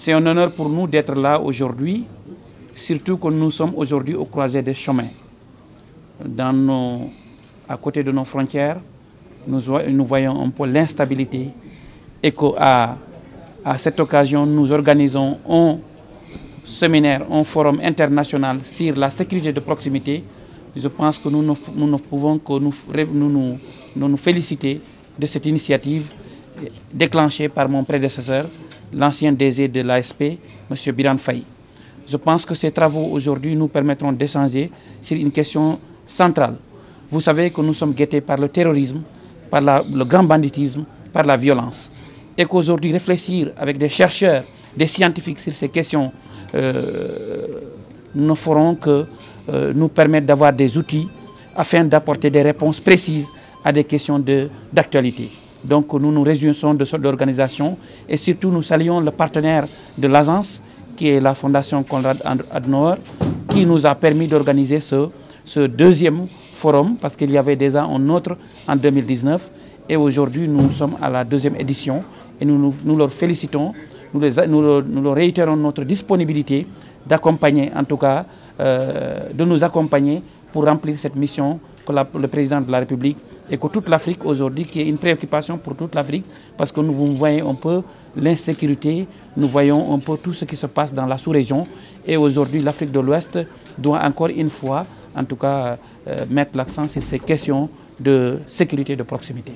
C'est un honneur pour nous d'être là aujourd'hui, surtout que nous sommes aujourd'hui au croisé des chemins. À côté de nos frontières, nous voyons un peu l'instabilité et qu'à cette occasion, nous organisons un séminaire, un forum international sur la sécurité de proximité. Je pense que nous ne pouvons que nous féliciter de cette initiative déclenchée par mon prédécesseur, l'ancien DG de l'ASP, M. Biran Faye. Je pense que ces travaux aujourd'hui nous permettront d'échanger sur une question centrale. Vous savez que nous sommes guettés par le terrorisme, par le grand banditisme, par la violence. Et qu'aujourd'hui, réfléchir avec des chercheurs, des scientifiques sur ces questions ne feront que nous permettre d'avoir des outils afin d'apporter des réponses précises à des questions d'actualité. Donc nous nous réjouissons de cette organisation et surtout nous saluons le partenaire de l'agence qui est la Fondation Konrad Adenauer qui nous a permis d'organiser ce deuxième forum parce qu'il y avait déjà un autre en 2019 et aujourd'hui nous sommes à la deuxième édition et nous leur félicitons, nous leur réitérons notre disponibilité d'accompagner en tout cas, de nous accompagner pour remplir cette mission que le président de la République et que toute l'Afrique aujourd'hui, qui est une préoccupation pour toute l'Afrique, parce que nous voyons un peu l'insécurité, nous voyons un peu tout ce qui se passe dans la sous-région. Et aujourd'hui, l'Afrique de l'Ouest doit encore une fois, en tout cas, mettre l'accent sur ces questions de sécurité de proximité.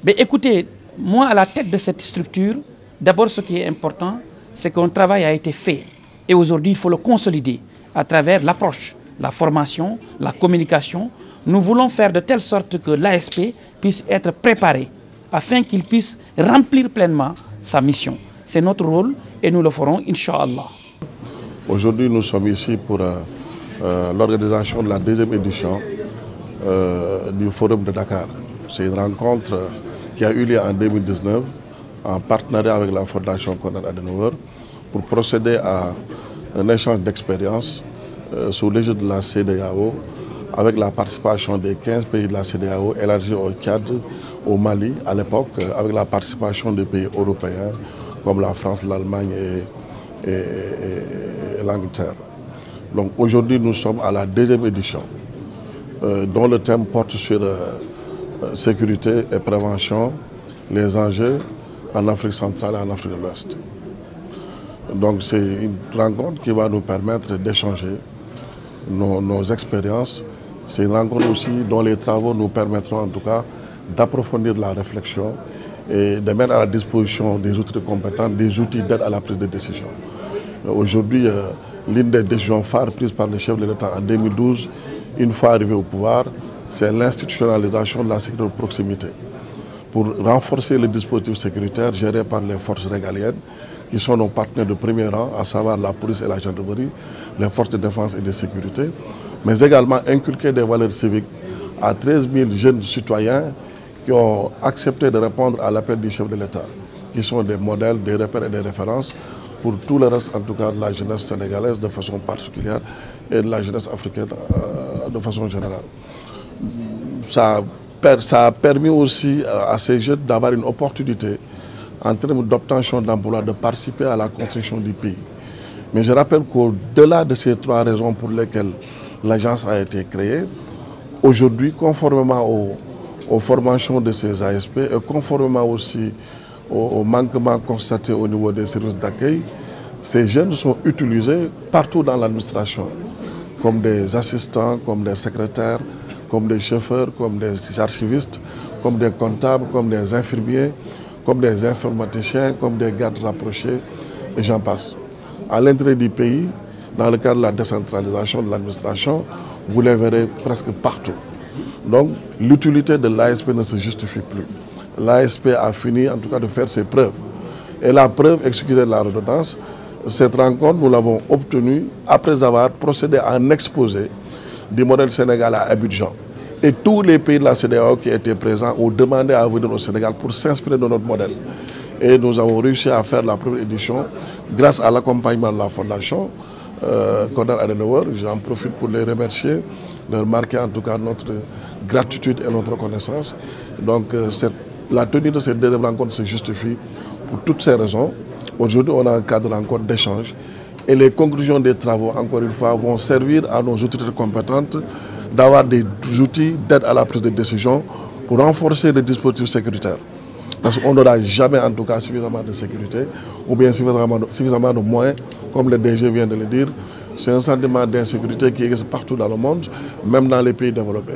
Mais écoutez, moi, à la tête de cette structure, d'abord, ce qui est important, c'est qu'un travail a été fait. Et aujourd'hui, il faut le consolider à travers l'approche, la formation, la communication. Nous voulons faire de telle sorte que l'ASP puisse être préparé afin qu'il puisse remplir pleinement sa mission. C'est notre rôle et nous le ferons, Inch'Allah. Aujourd'hui, nous sommes ici pour l'organisation de la deuxième édition du Forum de Dakar. C'est une rencontre qui a eu lieu en 2019 en partenariat avec la Fondation Konrad Adenauer pour procéder à un échange d'expériences sous l'égide de la CEDEAO avec la participation des 15 pays de la CEDEAO élargie au Tchad, au Mali à l'époque, avec la participation des pays européens comme la France, l'Allemagne et l'Angleterre. Donc aujourd'hui nous sommes à la deuxième édition dont le thème porte sur sécurité et prévention, les enjeux en Afrique centrale et en Afrique de l'Ouest. Donc c'est une rencontre qui va nous permettre d'échanger nos expériences. C'est une rencontre aussi dont les travaux nous permettront en tout cas d'approfondir la réflexion et de mettre à la disposition des outils compétents, des outils d'aide à la prise de décision. Aujourd'hui, l'une des décisions phares prises par le chef de l'État en 2012, une fois arrivé au pouvoir, c'est l'institutionnalisation de la sécurité de proximité pour renforcer le dispositif sécuritaire géré par les forces régaliennes qui sont nos partenaires de premier rang, à savoir la police et la gendarmerie, les forces de défense et de sécurité, mais également inculquer des valeurs civiques à 13 000 jeunes citoyens qui ont accepté de répondre à l'appel du chef de l'État, qui sont des modèles, des repères et des références pour tout le reste, en tout cas de la jeunesse sénégalaise de façon particulière et de la jeunesse africaine de façon générale. Ça a permis aussi à ces jeunes d'avoir une opportunité en termes d'obtention d'emploi, de participer à la construction du pays. Mais je rappelle qu'au-delà de ces trois raisons pour lesquelles l'agence a été créée, aujourd'hui, conformément aux formations de ces ASP et conformément aussi aux manquements constatés au niveau des services d'accueil, ces jeunes sont utilisés partout dans l'administration, comme des assistants, comme des secrétaires, comme des chauffeurs, comme des archivistes, comme des comptables, comme des infirmiers, comme des informaticiens, comme des gardes rapprochés, et j'en passe. À l'intérieur du pays, dans le cadre de la décentralisation de l'administration, vous les verrez presque partout. Donc l'utilité de l'ASP ne se justifie plus. L'ASP a fini en tout cas de faire ses preuves. Et la preuve, excusez la redondance, cette rencontre, nous l'avons obtenue après avoir procédé à un exposé du modèle sénégalais à Abidjan. Et tous les pays de la CEDEAO qui étaient présents ont demandé à venir au Sénégal pour s'inspirer de notre modèle. Et nous avons réussi à faire la première édition grâce à l'accompagnement de la Fondation Konrad Adenauer. J'en profite pour les remercier, leur marquer en tout cas notre gratitude et notre reconnaissance. Donc la tenue de cette deuxième rencontre se justifie pour toutes ces raisons. Aujourd'hui, on a un cadre encore d'échange et les conclusions des travaux, encore une fois, vont servir à nos autorités compétentes d'avoir des outils d'aide à la prise de décision pour renforcer les dispositifs sécuritaires. Parce qu'on n'aura jamais, en tout cas, suffisamment de sécurité ou bien suffisamment de moyens, comme le DG vient de le dire. C'est un sentiment d'insécurité qui existe partout dans le monde, même dans les pays développés.